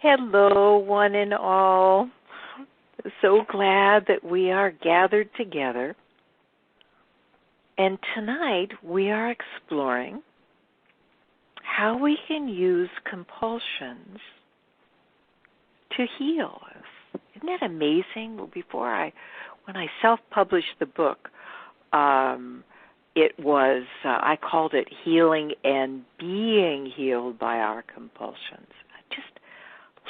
Hello, one and all. So glad that we are gathered together. And tonight we are exploring how we can use compulsions to heal us. Isn't that amazing? Well, when I self-published the book, it was, I called it Healing and Being Healed by Our Compulsions. Just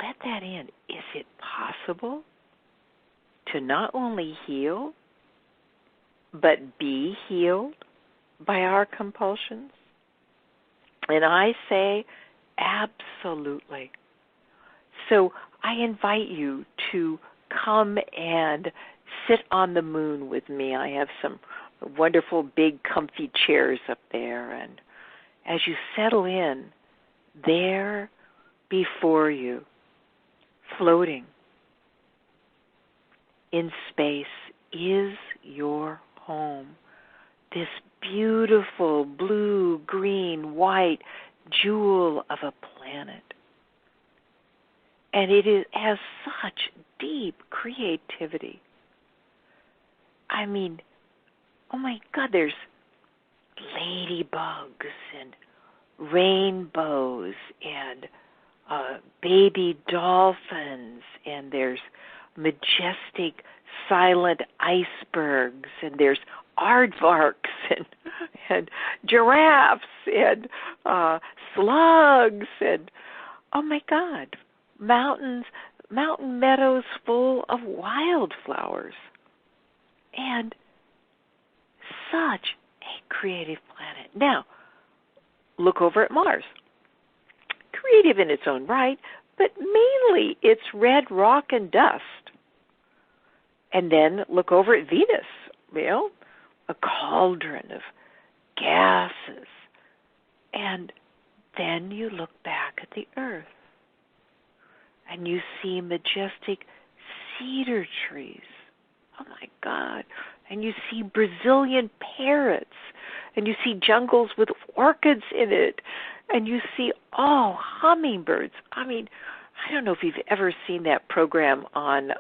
let that in. Is it possible to not only heal, but be healed by our compulsions? And I say absolutely. So I invite you to come and sit on the moon with me. I have some wonderful big comfy chairs up there, and as you settle in, there before you, floating in space, is your home. This beautiful blue, green, white jewel of a planet. And has such deep creativity. I mean, oh my God, there's ladybugs and rainbows and baby dolphins, and there's majestic silent icebergs, and there's aardvarks and giraffes and slugs, and oh my God, mountain meadows full of wildflowers, and such a creative planet. Now, look over at Mars. Creative in its own right, but mainly it's red rock and dust. And then look over at Venus, a cauldron of gases. And then you look back at the Earth, and you see majestic cedar trees. Oh my God. And you see Brazilian parrots, and you see jungles with orchids in it, and you see, hummingbirds. I mean, I don't know if you've ever seen that program on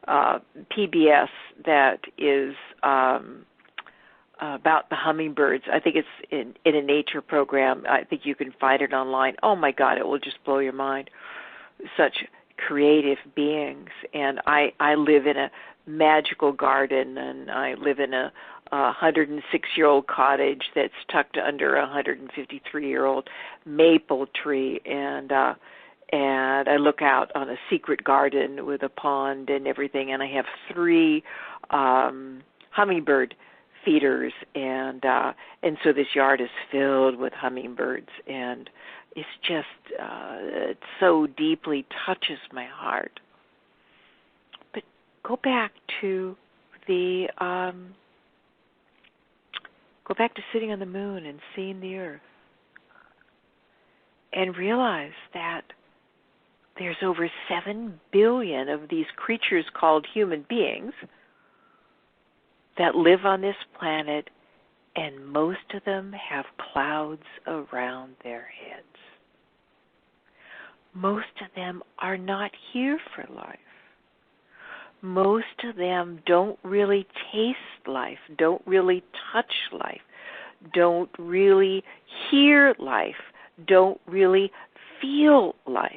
PBS that is about the hummingbirds. I think it's in a nature program. I think you can find it online. Oh my God, it will just blow your mind. Such creative beings. And I live in a magical garden, and I live in a 106-year-old cottage that's tucked under a 153-year-old maple tree, and I look out on a secret garden with a pond and everything, and I have 3 hummingbird feeders, and so this yard is filled with hummingbirds, and it's just it so deeply touches my heart. But go back to sitting on the moon and seeing the Earth, and realize that there's over 7 billion of these creatures called human beings that live on this planet, and most of them have clouds around their heads. Most of them are not here for life. Most of them don't really taste life, don't really touch life, don't really hear life, don't really feel life,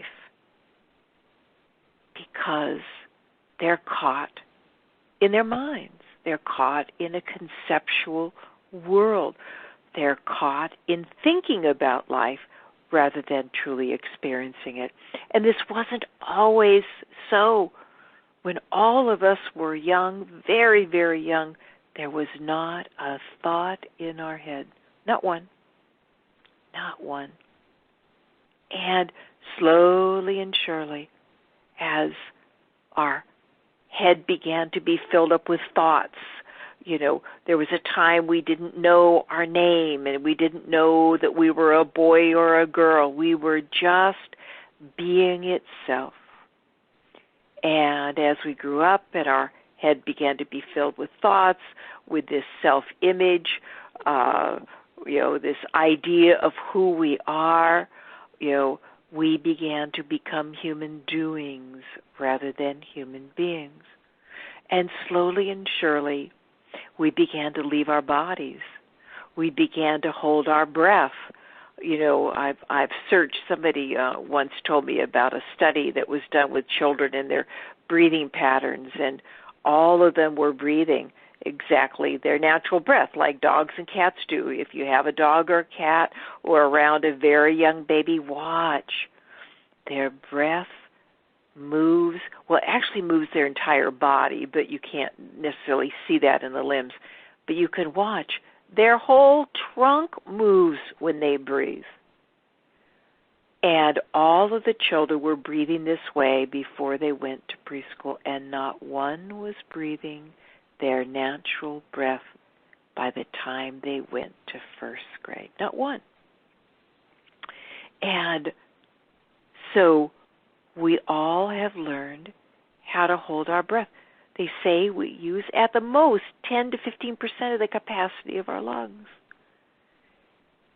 because they're caught in their minds. They're caught in a conceptual world. They're caught in thinking about life rather than truly experiencing it. And this wasn't always so. When all of us were young, very, very young, there was not a thought in our head. Not one. Not one. And slowly and surely, as our head began to be filled up with thoughts, there was a time we didn't know our name, and we didn't know that we were a boy or a girl. We were just being itself. And as we grew up and our head began to be filled with thoughts, with this self-image, this idea of who we are, we began to become human doings rather than human beings. And slowly and surely, we began to leave our bodies. We began to hold our breath. You know, I've searched. Somebody once told me about a study that was done with children and their breathing patterns, and all of them were breathing exactly their natural breath, like dogs and cats do. If you have a dog or a cat or around a very young baby, watch. Their breath moves, well, it actually moves their entire body, but you can't necessarily see that in the limbs. But you can watch. Their whole trunk moves when they breathe. And all of the children were breathing this way before they went to preschool, and not one was breathing their natural breath by the time they went to first grade. Not one. And so we all have learned how to hold our breath. They say we use at the most 10 to 15% of the capacity of our lungs.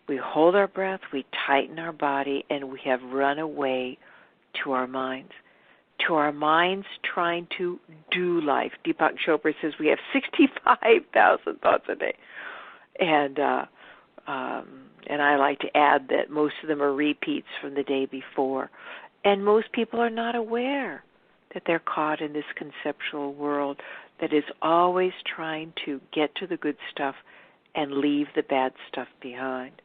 We hold our breath, we tighten our body, and we have run away to our minds. To our minds trying to do life. Deepak Chopra says we have 65,000 thoughts a day. And I like to add that most of them are repeats from the day before. And most people are not aware that they're caught in this conceptual world that is always trying to get to the good stuff and leave the bad stuff behind.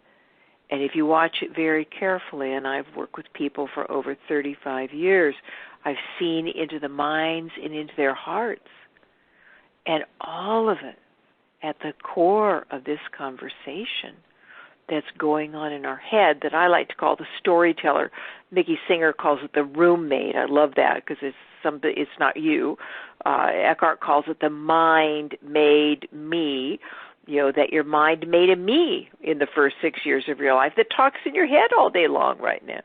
And if you watch it very carefully, and I've worked with people for over 35 years, I've seen into the minds and into their hearts. And all of it at the core of this conversation that's going on in our head that I like to call the storyteller. Mickey Singer calls it the roommate. I love that because it's not you. Eckhart calls it the mind made me. You know, that your mind made a me in the first 6 years of your life that talks in your head all day long right now.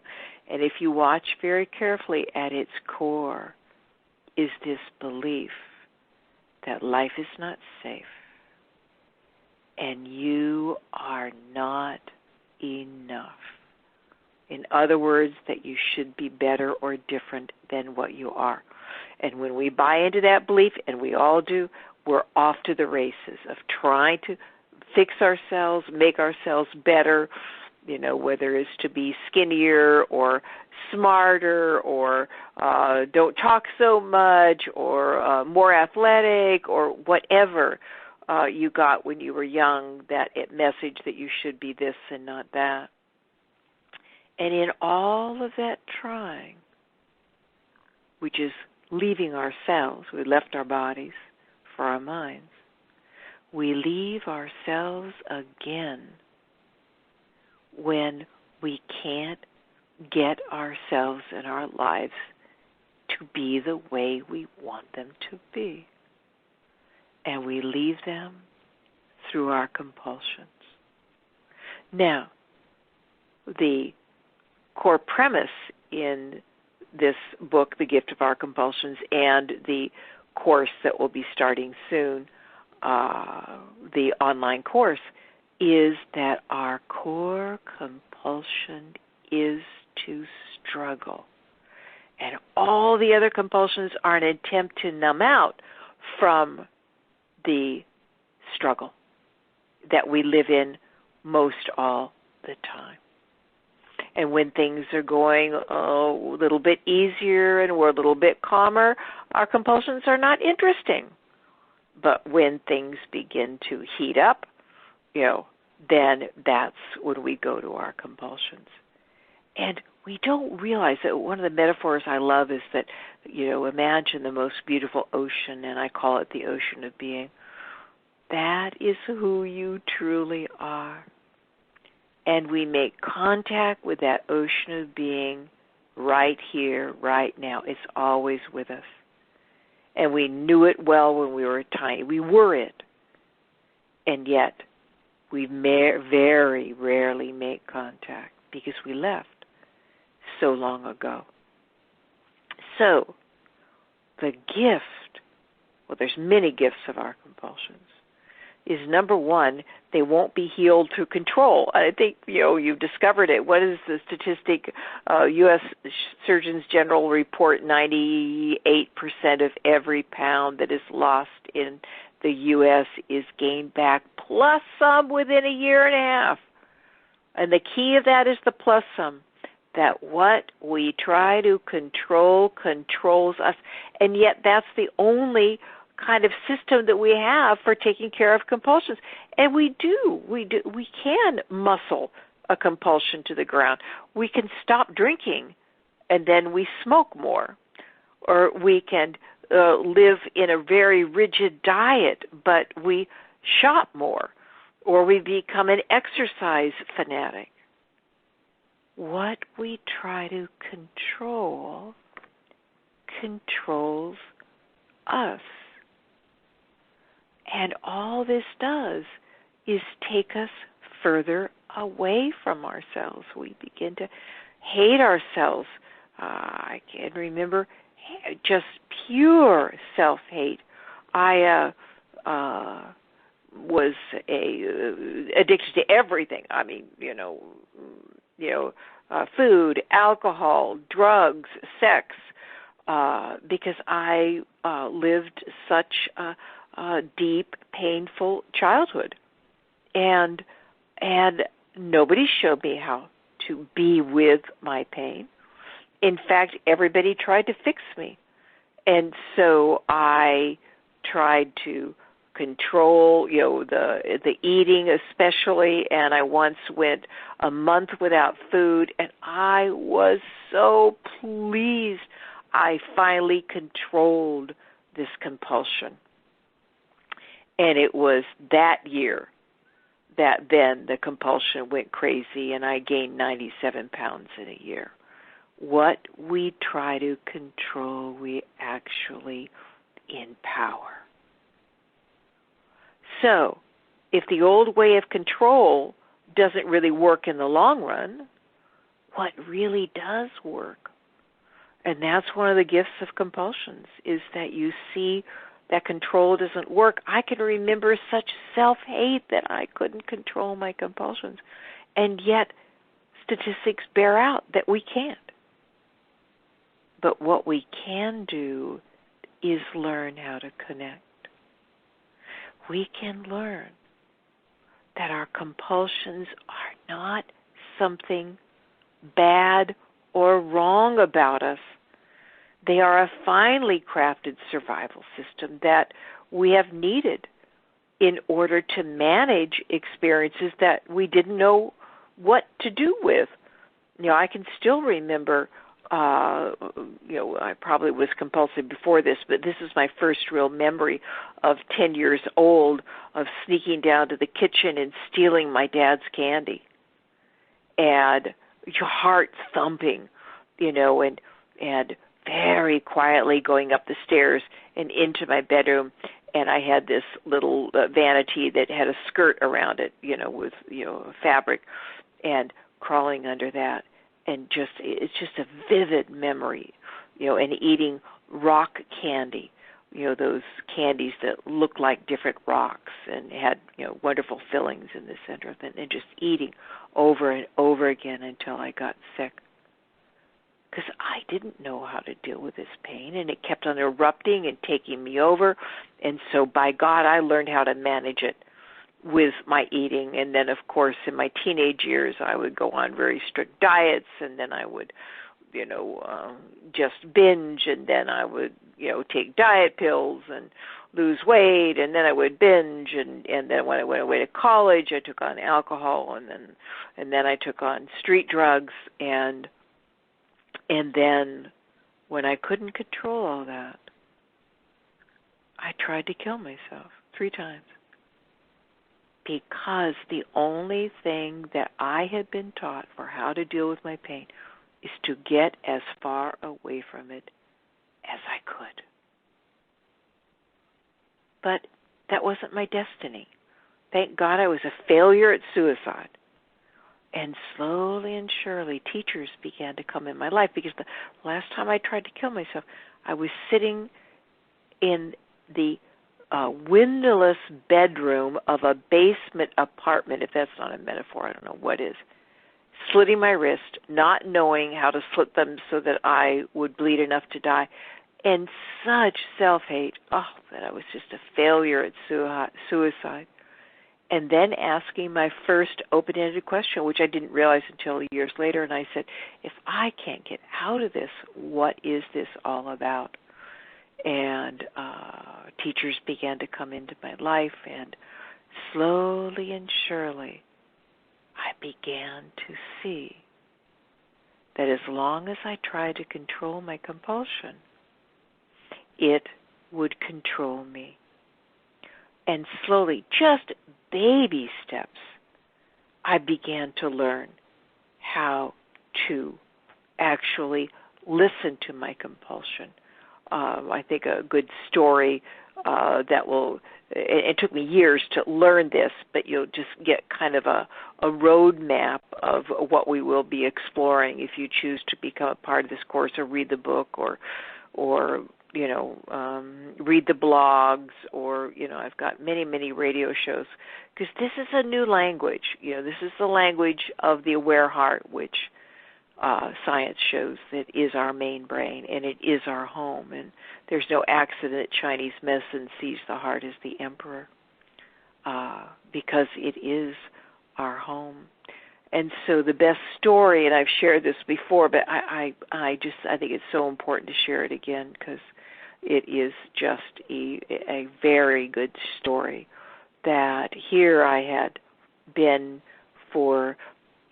And if you watch very carefully, at its core is this belief that life is not safe and you are not enough. In other words, that you should be better or different than what you are. And when we buy into that belief, and we all do, we're off to the races of trying to fix ourselves, make ourselves better, you know, whether it's to be skinnier or smarter or don't talk so much or more athletic or whatever you got when you were young, that message that you should be this and not that. And in all of that trying, which is leaving ourselves, we left our bodies for our minds, we leave ourselves again when we can't get ourselves and our lives to be the way we want them to be. And we leave them through our compulsions. Now, the core premise in this book, The Gift of Our Compulsions, and the course that will be starting soon, the online course, is that our core compulsion is to struggle. And all the other compulsions are an attempt to numb out from the struggle that we live in most all the time. And when things are going a little bit easier and we're a little bit calmer, our compulsions are not interesting. But when things begin to heat up, you know, then that's when we go to our compulsions. And we don't realize that one of the metaphors I love is that, you know, imagine the most beautiful ocean, and I call it the ocean of being. That is who you truly are. And we make contact with that ocean of being right here, right now. It's always with us. And we knew it well when we were tiny. We were it. And yet, we very rarely make contact because we left so long ago. So, the gift, well, there's many gifts of our compulsions. is, number one, they won't be healed through control. I think, you've discovered it. What is the statistic? U.S. Surgeons General report 98% of every pound that is lost in the U.S. is gained back, plus some within a year and a half. And the key of that is the plus some, that what we try to control controls us. And yet that's the only kind of system that we have for taking care of compulsions. And we can muscle a compulsion to the ground. We can stop drinking and then we smoke more. Or we can live in a very rigid diet, but we shop more. Or we become an exercise fanatic. What we try to control controls us. And all this does is take us further away from ourselves. We begin to hate ourselves. I can remember just pure self-hate. I was addicted to everything. I mean, food, alcohol, drugs, sex, because I lived such a deep, painful childhood, and nobody showed me how to be with my pain. In fact, everybody tried to fix me, and so I tried to control, the eating especially, and I once went a month without food, and I was so pleased I finally controlled this compulsion. And it was that year that then the compulsion went crazy, and I gained 97 pounds in a year. What we try to control, we actually empower. So, if the old way of control doesn't really work in the long run, what really does work? And that's one of the gifts of compulsions, is that you see that control doesn't work. I can remember such self-hate that I couldn't control my compulsions. And yet, statistics bear out that we can't. But what we can do is learn how to connect. We can learn that our compulsions are not something bad or wrong about us. They are a finely crafted survival system that we have needed in order to manage experiences that we didn't know what to do with. I can still remember, I probably was compulsive before this, but this is my first real memory of 10 years old of sneaking down to the kitchen and stealing my dad's candy. And your heart thumping, and very quietly going up the stairs and into my bedroom. And I had this little vanity that had a skirt around it, with, fabric, and crawling under that. And it's just a vivid memory, and eating rock candy, those candies that look like different rocks and had, wonderful fillings in the center of them, and just eating over and over again until I got sick. Because I didn't know how to deal with this pain, and it kept on erupting and taking me over. And so by God, I learned how to manage it with my eating. And then, of course, in my teenage years, I would go on very strict diets, and then I would, just binge, and then I would, take diet pills and lose weight, and then I would binge, and then when I went away to college, I took on alcohol, and then I took on street drugs, and then when I couldn't control all that, I tried to kill myself 3 times. Because the only thing that I had been taught for how to deal with my pain is to get as far away from it as I could. But that wasn't my destiny. Thank God I was a failure at suicide. And slowly and surely, teachers began to come in my life, because the last time I tried to kill myself, I was sitting in the windowless bedroom of a basement apartment, if that's not a metaphor, I don't know what is, slitting my wrist, not knowing how to slit them so that I would bleed enough to die, and such self-hate, that I was just a failure at suicide. And then asking my first open-ended question, which I didn't realize until years later, and I said, if I can't get out of this, what is this all about? And teachers began to come into my life, and slowly and surely, I began to see that as long as I tried to control my compulsion, it would control me. And slowly, just baby steps, I began to learn how to actually listen to my compulsion. I think a good story it took me years to learn this, but you'll just get kind of a roadmap of what we will be exploring if you choose to become a part of this course or read the book or read the blogs, or, I've got many, many radio shows, because this is a new language. This is the language of the aware heart, which science shows that is our main brain, and it is our home. And there's no accident Chinese medicine sees the heart as the emperor, because it is our home. And so the best story, and I've shared this before, but I think it's so important to share it again, because it is just a very good story, that here I had been for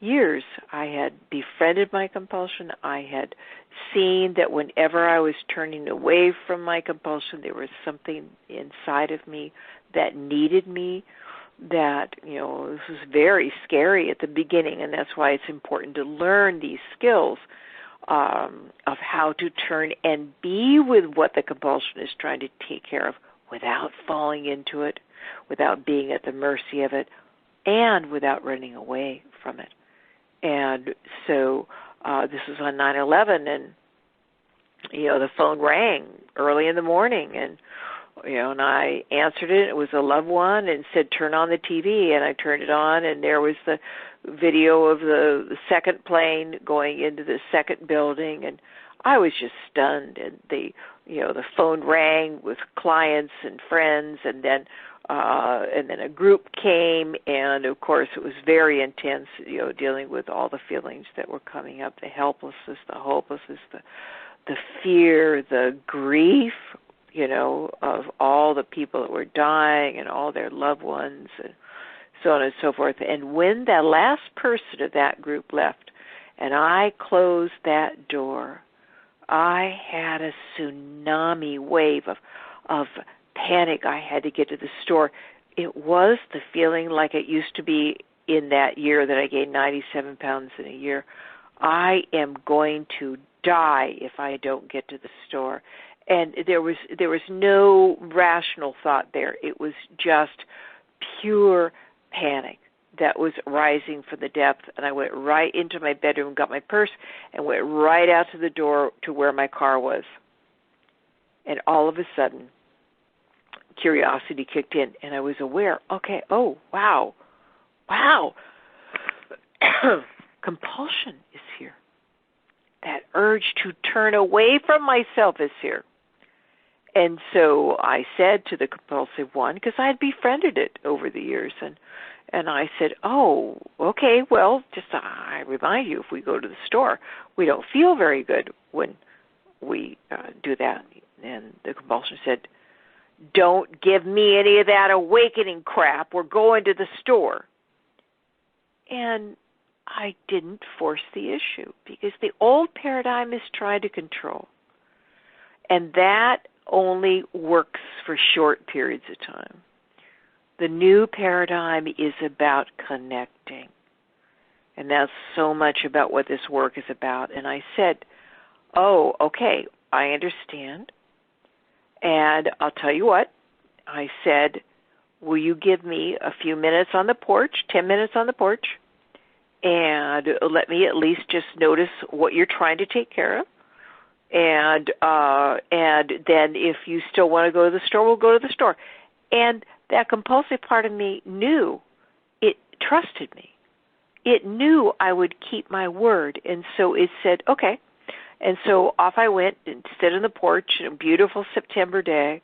years. I had befriended my compulsion. I had seen that whenever I was turning away from my compulsion, there was something inside of me that needed me, that, this was very scary at the beginning, and that's why it's important to learn these skills of how to turn and be with what the compulsion is trying to take care of without falling into it, without being at the mercy of it, and without running away from it. And so this was on 9/11, and, the phone rang early in the morning, and I answered it. It was a loved one, and said, turn on the TV, and I turned it on, and there was the video of the second plane going into the second building, and I was just stunned. And the phone rang with clients and friends, and then a group came, and of course it was very intense, dealing with all the feelings that were coming up, the helplessness, the hopelessness, the fear, the grief, of all the people that were dying and all their loved ones and so on and so forth. And when that last person of that group left and I closed that door, I had a tsunami wave of panic. I had to get to the store. It was the feeling like it used to be in that year that I gained 97 pounds in a year. I am going to die if I don't get to the store. And there was no rational thought there. It was just pure panic that was rising from the depth. And I went right into my bedroom, got my purse, and went right out to the door to where my car was. And all of a sudden, curiosity kicked in, and I was aware, okay, oh, wow, compulsion is here. That urge to turn away from myself is here. And so I said to the compulsive one, because I had befriended it over the years, and I said, oh, okay, well, just I remind you, if we go to the store, we don't feel very good when we do that. And the compulsion said, don't give me any of that awakening crap. We're going to the store. And I didn't force the issue, because the old paradigm is trying to control. And that only works for short periods of time. The new paradigm is about connecting. And that's so much about what this work is about. And I said, oh, okay, I understand. And I'll tell you what, I said, will you give me a few minutes on the porch, 10 minutes on the porch, and let me at least just notice what you're trying to take care of? And then if you still want to go to the store, we'll go to the store. And that compulsive part of me knew, it trusted me. It knew I would keep my word. And so it said, okay. And so off I went and stood on the porch on a beautiful September day,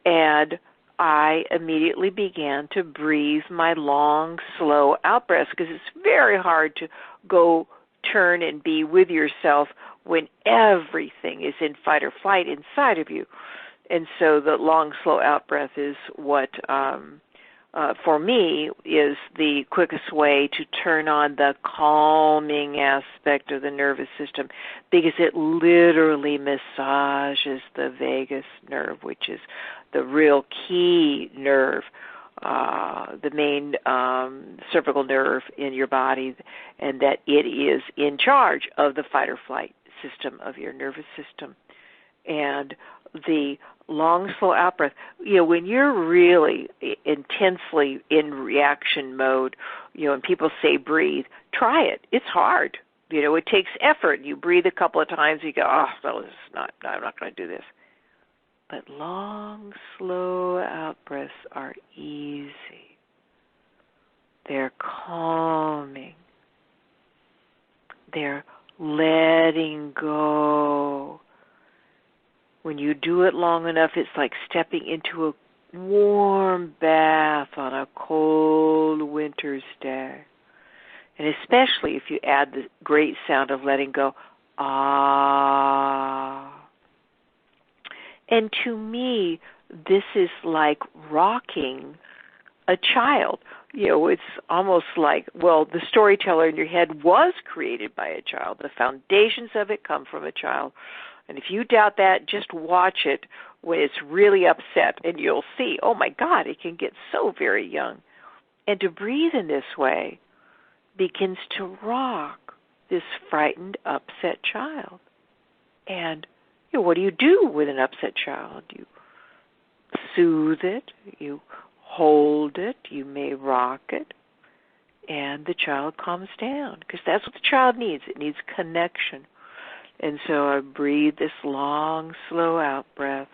and I immediately began to breathe my long, slow out breaths, because it's very hard to go turn and be with yourself when everything is in fight or flight inside of you. And so the long, slow out breath is what, for me, is the quickest way to turn on the calming aspect of the nervous system, because it literally massages the vagus nerve, which is the real key nerve, the main cervical nerve in your body, and that it is in charge of the fight or flight system of your nervous system. And the long, slow out breath, when you're really intensely in reaction mode, and people say breathe, try it. It's hard. It takes effort. You breathe a couple of times, you go, no, this is not, I'm not going to do this. But long, slow out breaths are easy. They're calming. They're letting go. When you do it long enough, it's like stepping into a warm bath on a cold winter's day. And especially if you add the great sound of letting go, ah. And to me, this is like rocking a child. It's almost like, the storyteller in your head was created by a child. The foundations of it come from a child. And if you doubt that, just watch it when it's really upset, and you'll see, oh my God, it can get so very young. And to breathe in this way begins to rock this frightened, upset child. And what do you do with an upset child? You soothe it, you hold it, you may rock it, and the child calms down, because that's what the child needs. It needs connection. And so I breathed this long, slow out breath,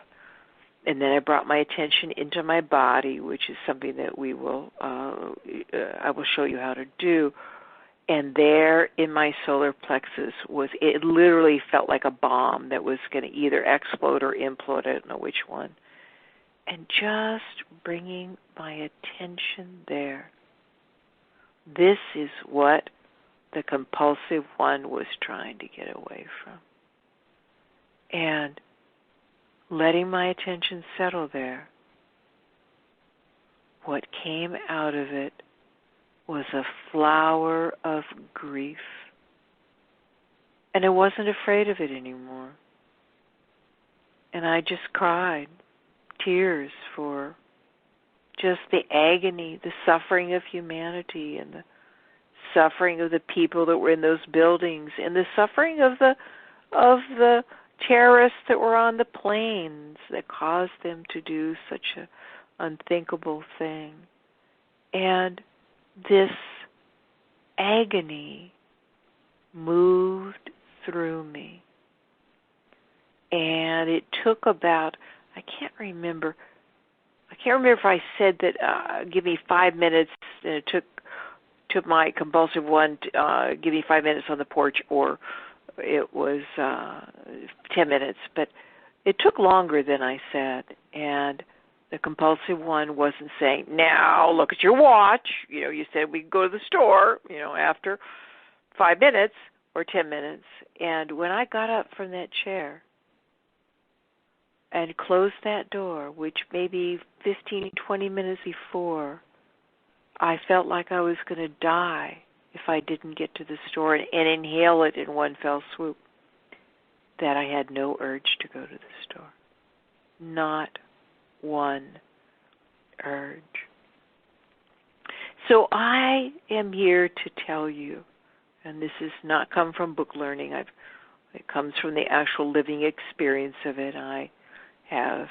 and then I brought my attention into my body, which is something that I will show you how to do. And there in my solar plexus it literally felt like a bomb that was going to either explode or implode. I don't know which one. And just bringing my attention there. This is what the compulsive one was trying to get away from. And letting my attention settle there, what came out of it was a flower of grief. And I wasn't afraid of it anymore. And I just cried tears for just the agony, the suffering of humanity, and the suffering of the people that were in those buildings, and the suffering of the terrorists that were on the planes that caused them to do such an unthinkable thing. And this agony moved through me. And it took about, I can't remember if I said that, give me 5 minutes, and it took my compulsive one to give me 5 minutes on the porch, or it was 10 minutes. But it took longer than I said. And the compulsive one wasn't saying, now look at your watch. You said we could go to the store, after 5 minutes or 10 minutes. And when I got up from that chair and closed that door, which maybe 15, 20 minutes before, I felt like I was going to die if I didn't get to the store and inhale it in one fell swoop, that I had no urge to go to the store. Not one urge. So I am here to tell you, and this has not come from book learning, it comes from the actual living experience of it. I have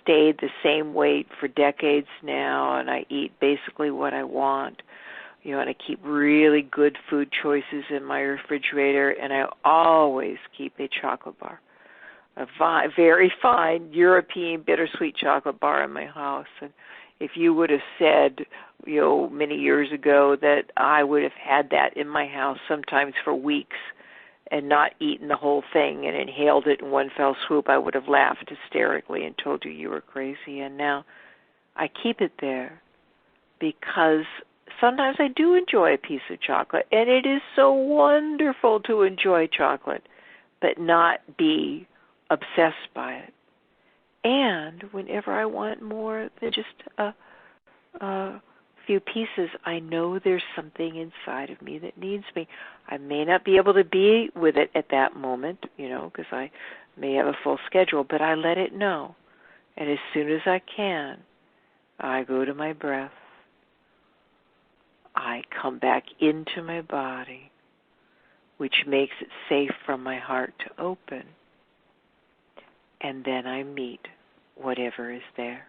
stayed the same weight for decades now, and I eat basically what I want. And I keep really good food choices in my refrigerator, and I always keep a chocolate bar. very fine European bittersweet chocolate bar in my house. And if you would have said, many years ago that I would have had that in my house sometimes for weeks and not eaten the whole thing and inhaled it in one fell swoop, I would have laughed hysterically and told you were crazy. And now I keep it there because sometimes I do enjoy a piece of chocolate, and it is so wonderful to enjoy chocolate, but not be obsessed by it. And whenever I want more than just a few pieces, I know there's something inside of me that needs me. I may not be able to be with it at that moment, because I may have a full schedule, but I let it know. And as soon as I can, I go to my breath. I come back into my body, which makes it safe for my heart to open. And then I meet whatever is there.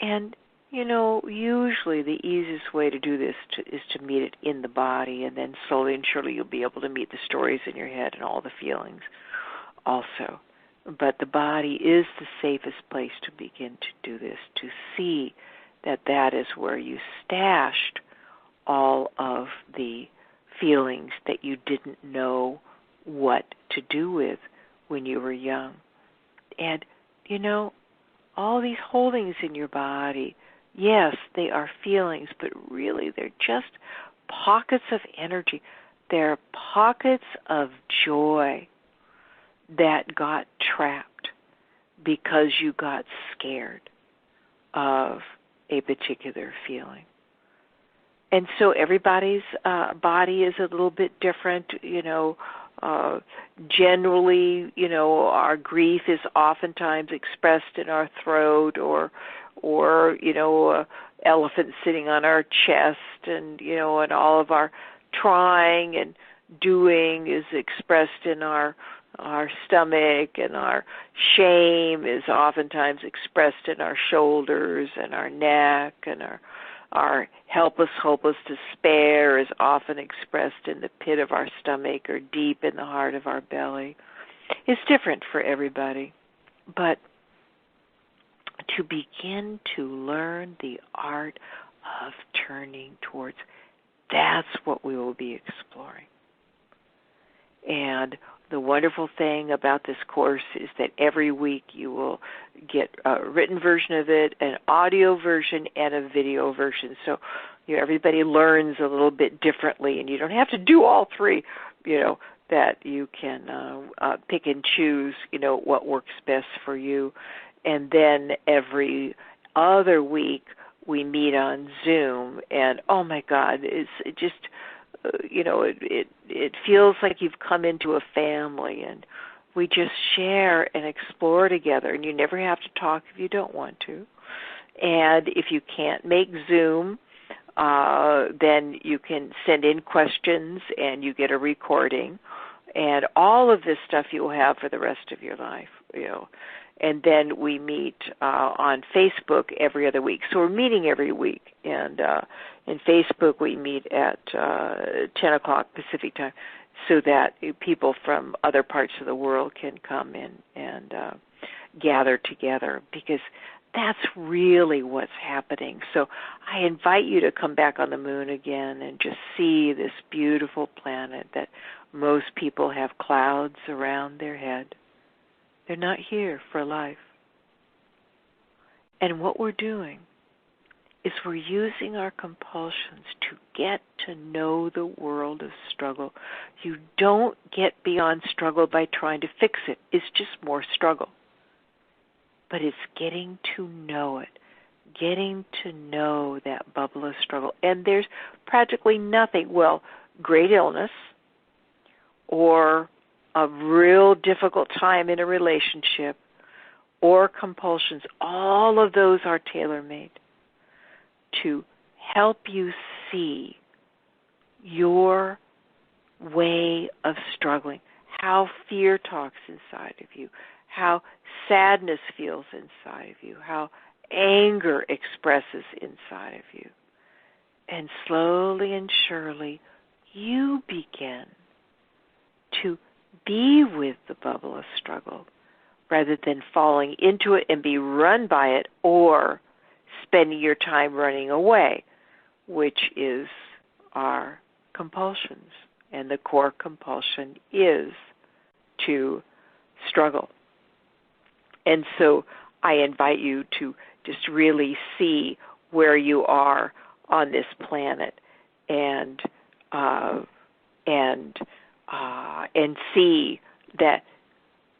And, usually the easiest way to do this is to meet it in the body, and then slowly and surely you'll be able to meet the stories in your head and all the feelings also. But the body is the safest place to begin to do this, to see that is where you stashed all of the feelings that you didn't know what to do with when you were young. And, all these holdings in your body, yes, they are feelings, but really they're just pockets of energy. They're pockets of joy that got trapped because you got scared of a particular feeling. And so everybody's body is a little bit different, generally, our grief is oftentimes expressed in our throat or elephant sitting on our chest, and all of our trying and doing is expressed in our stomach, and our shame is oftentimes expressed in our shoulders and our neck, and our helpless, hopeless despair is often expressed in the pit of our stomach or deep in the heart of our belly. It's different for everybody. But to begin to learn the art of turning towards, that's what we will be exploring. And the wonderful thing about this course is that every week you will get a written version of it, an audio version, and a video version. So everybody learns a little bit differently, and you don't have to do all three, that you can pick and choose, what works best for you. And then every other week we meet on Zoom, and oh my God, it feels like you've come into a family, and we just share and explore together, and you never have to talk if you don't want to. And if you can't make Zoom, then you can send in questions and you get a recording, and all of this stuff you will have for the rest of your life, And then we meet on Facebook every other week. So we're meeting every week. And in Facebook we meet at 10 o'clock Pacific time so that people from other parts of the world can come in and gather together, because that's really what's happening. So I invite you to come back on the moon again and just see this beautiful planet that most people have clouds around their head. They're not here for life. And what we're doing is we're using our compulsions to get to know the world of struggle. You don't get beyond struggle by trying to fix it. It's just more struggle. But it's getting to know it, getting to know that bubble of struggle. And there's practically nothing, great illness or a real difficult time in a relationship or compulsions, all of those are tailor-made to help you see your way of struggling, how fear talks inside of you, how sadness feels inside of you, how anger expresses inside of you. And slowly and surely, you begin to be with the bubble of struggle rather than falling into it and be run by it or spending your time running away, which is our compulsions. And the core compulsion is to struggle. And so I invite you to just really see where you are on this planet and see that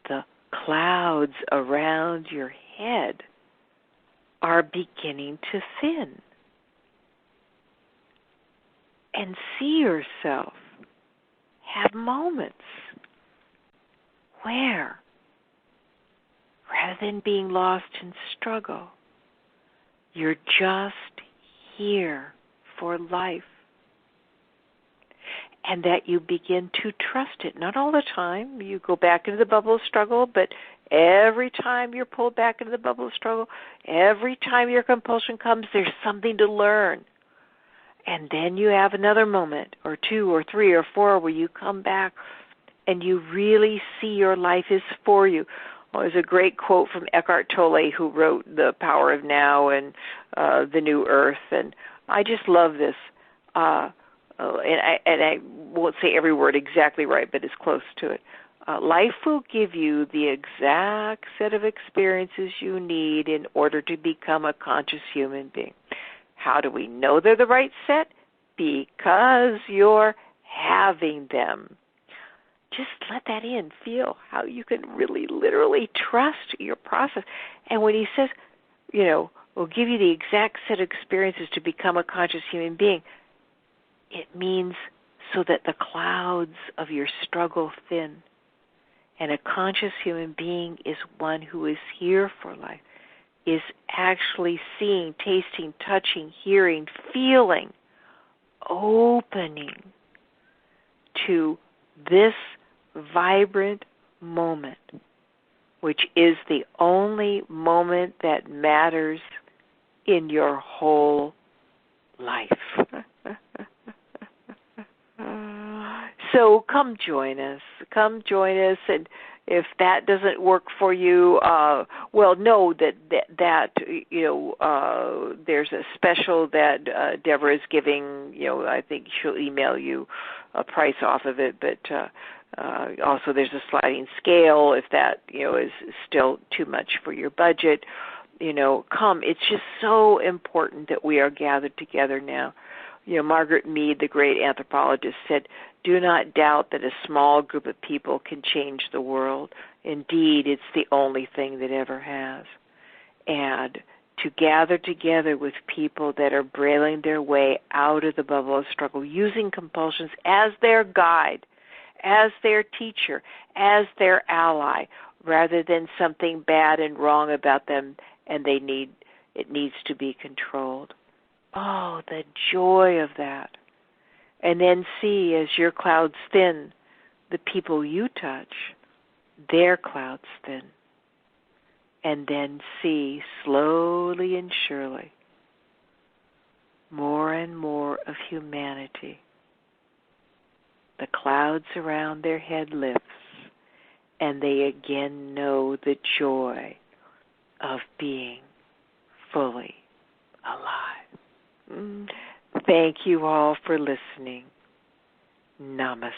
the clouds around your head are beginning to thin. And see yourself have moments where, rather than being lost in struggle, you're just here for life. And that you begin to trust it. Not all the time. You go back into the bubble of struggle, but every time you're pulled back into the bubble of struggle, every time your compulsion comes, there's something to learn. And then you have another moment, or two, or three, or four, where you come back and you really see your life is for you. Well, there's a great quote from Eckhart Tolle, who wrote The Power of Now and The New Earth, and I just love this. And I won't say every word exactly right, but it's close to it. Life will give you the exact set of experiences you need in order to become a conscious human being. How do we know they're the right set? Because you're having them. Just let that in. Feel how you can really, literally trust your process. And when he says, we'll give you the exact set of experiences to become a conscious human being, it means so that the clouds of your struggle thin. And a conscious human being is one who is here for life, is actually seeing, tasting, touching, hearing, feeling, opening to this vibrant moment, which is the only moment that matters in your whole life. So come join us. Come join us, and if that doesn't work for you, know that there's a special that Deborah is giving. I think she'll email you a price off of it, but also there's a sliding scale if that is still too much for your budget. Come. It's just so important that we are gathered together now. Margaret Mead, the great anthropologist, said, "Do not doubt that a small group of people can change the world. Indeed, it's the only thing that ever has." And to gather together with people that are brailing their way out of the bubble of struggle, using compulsions as their guide, as their teacher, as their ally, rather than something bad and wrong about them and it needs to be controlled. Oh, the joy of that. And then see, as your clouds thin, the people you touch, their clouds thin. And then see, slowly and surely, more and more of humanity. The clouds around their head lifts, and they again know the joy of being fully alive. Thank you all for listening. Namaste.